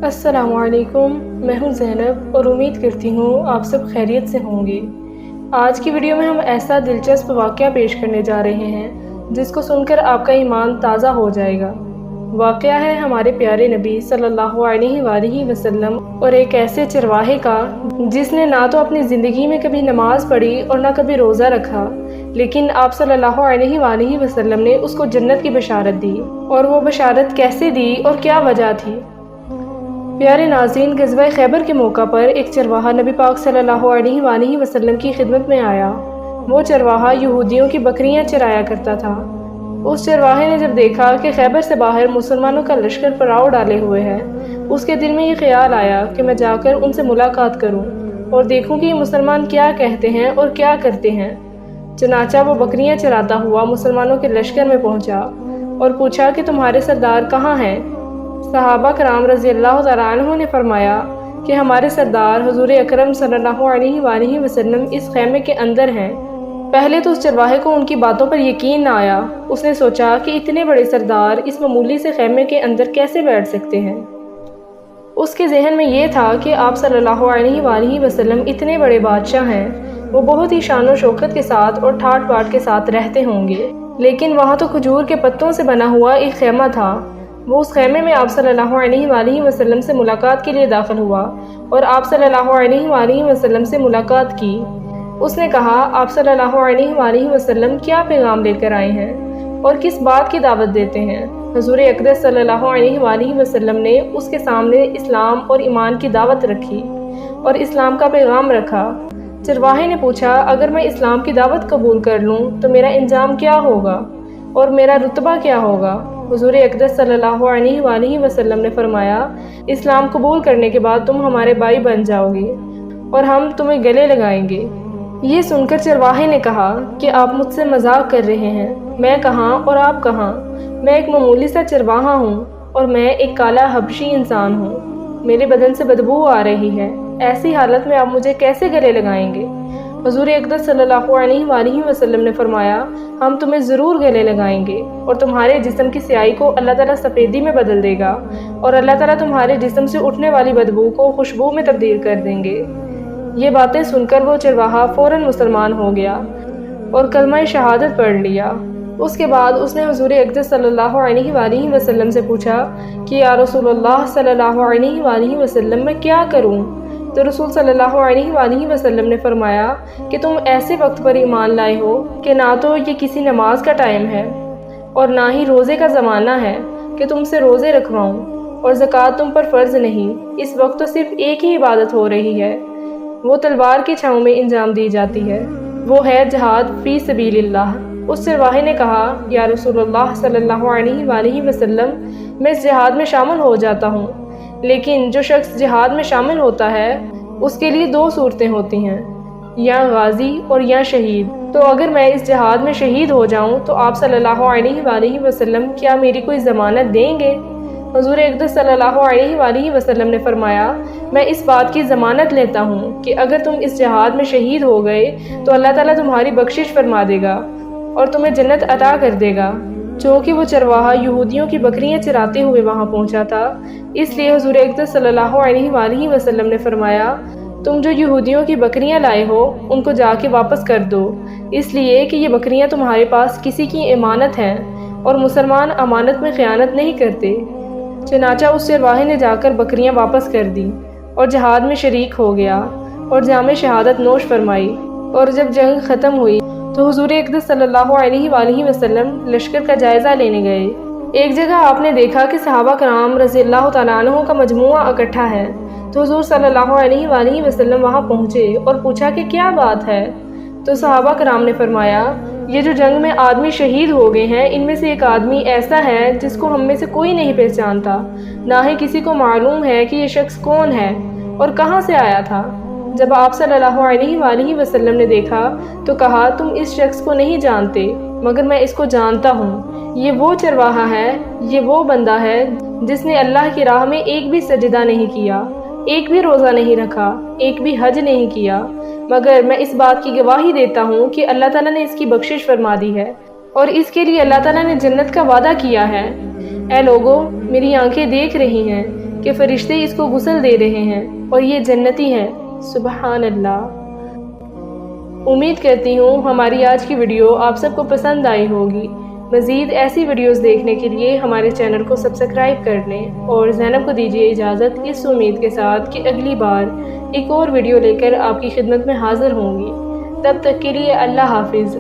السلام علیکم، میں ہوں زینب اور امید کرتی ہوں آپ سب خیریت سے ہوں گے۔ آج کی ویڈیو میں ہم ایسا دلچسپ واقعہ پیش کرنے جا رہے ہیں جس کو سن کر آپ کا ایمان تازہ ہو جائے گا۔ واقعہ ہے ہمارے پیارے نبی صلی اللہ علیہ وآلہ وسلم اور ایک ایسے چرواہے کا جس نے نہ تو اپنی زندگی میں کبھی نماز پڑھی اور نہ کبھی روزہ رکھا، لیکن آپ صلی اللہ علیہ وآلہ وسلم نے اس کو جنت کی بشارت دی۔ اور وہ بشارت کیسے دی اور کیا وجہ تھی؟ پیارے ناظرین، غزوہ خیبر کے موقع پر ایک چرواہا نبی پاک صلی اللہ علیہ وآلہ وسلم کی خدمت میں آیا۔ وہ چرواہا یہودیوں کی بکریاں چرایا کرتا تھا۔ اس چرواہے نے جب دیکھا کہ خیبر سے باہر مسلمانوں کا لشکر پڑاؤ ڈالے ہوئے ہے، اس کے دل میں یہ خیال آیا کہ میں جا کر ان سے ملاقات کروں اور دیکھوں کہ یہ مسلمان کیا کہتے ہیں اور کیا کرتے ہیں۔ چنانچہ وہ بکریاں چراتا ہوا مسلمانوں کے لشکر میں پہنچا اور پوچھا کہ تمہارے سردار کہاں ہیں؟ صحابہ کرام رضی اللہ تعالیٰ عنہ نے فرمایا کہ ہمارے سردار حضور اکرم صلی اللہ علیہ وآلہ وسلم اس خیمے کے اندر ہیں۔ پہلے تو اس چرواہے کو ان کی باتوں پر یقین نہ آیا۔ اس نے سوچا کہ اتنے بڑے سردار اس معمولی سے خیمے کے اندر کیسے بیٹھ سکتے ہیں؟ اس کے ذہن میں یہ تھا کہ آپ صلی اللہ علیہ وآلہ وسلم اتنے بڑے بادشاہ ہیں، وہ بہت ہی شان و شوکت کے ساتھ اور ٹھاٹ باٹ کے ساتھ رہتے ہوں گے، لیکن وہاں تو کھجور کے پتوں سے بنا ہوا ایک خیمہ تھا۔ وہ اس خیمے میں آپ صلی اللہ علیہ وآلہ وسلم سے ملاقات کے لیے داخل ہوا اور آپ صلی اللہ علیہ وآلہ وسلم سے ملاقات کی۔ اس نے کہا، آپ صلی اللہ علیہ وآلہ وسلم کیا پیغام لے کر آئے ہیں اور کس بات کی دعوت دیتے ہیں؟ حضور اقدس صلی اللہ علیہ وآلہ وسلم نے اس کے سامنے اسلام اور ایمان کی دعوت رکھی اور اسلام کا پیغام رکھا۔ چرواہے نے پوچھا، اگر میں اسلام کی دعوت قبول کر لوں تو میرا انجام کیا ہوگا اور میرا رتبہ کیا ہوگا؟ حضور اقدس صلی اللہ علیہ وآلہ وسلم نے فرمایا، اسلام قبول کرنے کے بعد تم ہمارے بھائی بن جاؤ گے اور ہم تمہیں گلے لگائیں گے۔ یہ سن کر چرواہے نے کہا کہ آپ مجھ سے مذاق کر رہے ہیں، میں کہاں اور آپ کہاں؟ میں ایک معمولی سا چرواہا ہوں اور میں ایک کالا حبشی انسان ہوں، میرے بدن سے بدبو آ رہی ہے، ایسی حالت میں آپ مجھے کیسے گلے لگائیں گے؟ حضور اقدس صلی اللہ علیہ وآلہ وسلم نے فرمایا، ہم تمہیں ضرور گلے لگائیں گے اور تمہارے جسم کی سیاہی کو اللہ تعالیٰ سفیدی میں بدل دے گا اور اللہ تعالیٰ تمہارے جسم سے اٹھنے والی بدبو کو خوشبو میں تبدیل کر دیں گے۔ یہ باتیں سن کر وہ چرواہا فوراً مسلمان ہو گیا اور کلمہ شہادت پڑھ لیا۔ اس کے بعد اس نے حضور اقدس صلی اللہ علیہ وآلہ وسلم سے پوچھا کہ یا رسول اللہ صلی اللہ علیہ وآلہ وسلم، میں کیا کروں؟ تو رسول صلی اللہ علیہ وآلہ وسلم نے فرمایا کہ تم ایسے وقت پر ایمان لائے ہو کہ نہ تو یہ کسی نماز کا ٹائم ہے اور نہ ہی روزے کا زمانہ ہے کہ تم سے روزے رکھواؤں، اور زکوٰۃ تم پر فرض نہیں۔ اس وقت تو صرف ایک ہی عبادت ہو رہی ہے، وہ تلوار کی چھاؤں میں انجام دی جاتی ہے، وہ ہے جہاد فی سبیل اللہ۔ اس چرواہے نے کہا، یا رسول اللہ صلی اللہ علیہ وآلہ وسلم، میں اس جہاد میں شامل ہو جاتا ہوں، لیکن جو شخص جہاد میں شامل ہوتا ہے اس کے لیے دو صورتیں ہوتی ہیں، یا غازی اور یا شہید۔ تو اگر میں اس جہاد میں شہید ہو جاؤں تو آپ صلی اللہ علیہ وآلہ وسلم کیا میری کوئی ضمانت دیں گے؟ حضور اقدس صلی اللہ علیہ وآلہ وسلم نے فرمایا، میں اس بات کی ضمانت لیتا ہوں کہ اگر تم اس جہاد میں شہید ہو گئے تو اللہ تعالیٰ تمہاری بخشش فرما دے گا اور تمہیں جنت عطا کر دے گا۔ چونکہ وہ چرواہا یہودیوں کی بکریاں چراتے ہوئے وہاں پہنچا تھا، اس لیے حضور اقدس صلی اللہ علیہ وآلہ وسلم نے فرمایا، تم جو یہودیوں کی بکریاں لائے ہو ان کو جا کے واپس کر دو، اس لیے کہ یہ بکریاں تمہارے پاس کسی کی امانت ہیں اور مسلمان امانت میں خیانت نہیں کرتے۔ چنانچہ اس چرواہے نے جا کر بکریاں واپس کر دی اور جہاد میں شریک ہو گیا اور جام شہادت نوش فرمائی۔ اور جب جنگ ختم ہوئی تو حضور اقدس صلی اللہ علیہ وآلہ وسلم لشکر کا جائزہ لینے گئے۔ ایک جگہ آپ نے دیکھا کہ صحابہ کرام رضی اللہ تعالیٰ عنہ کا مجموعہ اکٹھا ہے، تو حضور صلی اللہ علیہ وآلہ وسلم وہاں پہنچے اور پوچھا کہ کیا بات ہے؟ تو صحابہ کرام نے فرمایا، یہ جو جنگ میں آدمی شہید ہو گئے ہیں ان میں سے ایک آدمی ایسا ہے جس کو ہم میں سے کوئی نہیں پہچانتا، نہ ہی کسی کو معلوم ہے کہ یہ شخص کون ہے اور کہاں سے آیا تھا۔ جب آپ صلی اللہ علیہ وآلہ وسلم نے دیکھا تو کہا، تم اس شخص کو نہیں جانتے مگر میں اس کو جانتا ہوں، یہ وہ چرواہا ہے، یہ وہ بندہ ہے جس نے اللہ کی راہ میں ایک بھی سجدہ نہیں کیا، ایک بھی روزہ نہیں رکھا، ایک بھی حج نہیں کیا، مگر میں اس بات کی گواہی دیتا ہوں کہ اللہ تعالیٰ نے اس کی بخشش فرما دی ہے اور اس کے لیے اللہ تعالیٰ نے جنت کا وعدہ کیا ہے۔ اے لوگو، میری آنکھیں دیکھ رہی ہیں کہ فرشتے اس کو غسل دے رہے ہیں اور یہ جنتی ہے۔ سبحان اللہ۔ امید کرتی ہوں ہماری آج کی ویڈیو آپ سب کو پسند آئی ہوگی۔ مزید ایسی ویڈیوز دیکھنے کے لیے ہمارے چینل کو سبسکرائب کر لیں، اور زینب کو دیجیے اجازت اس امید کے ساتھ کہ اگلی بار ایک اور ویڈیو لے کر آپ کی خدمت میں حاضر ہوں گی۔ تب تک کے لیے اللہ حافظ۔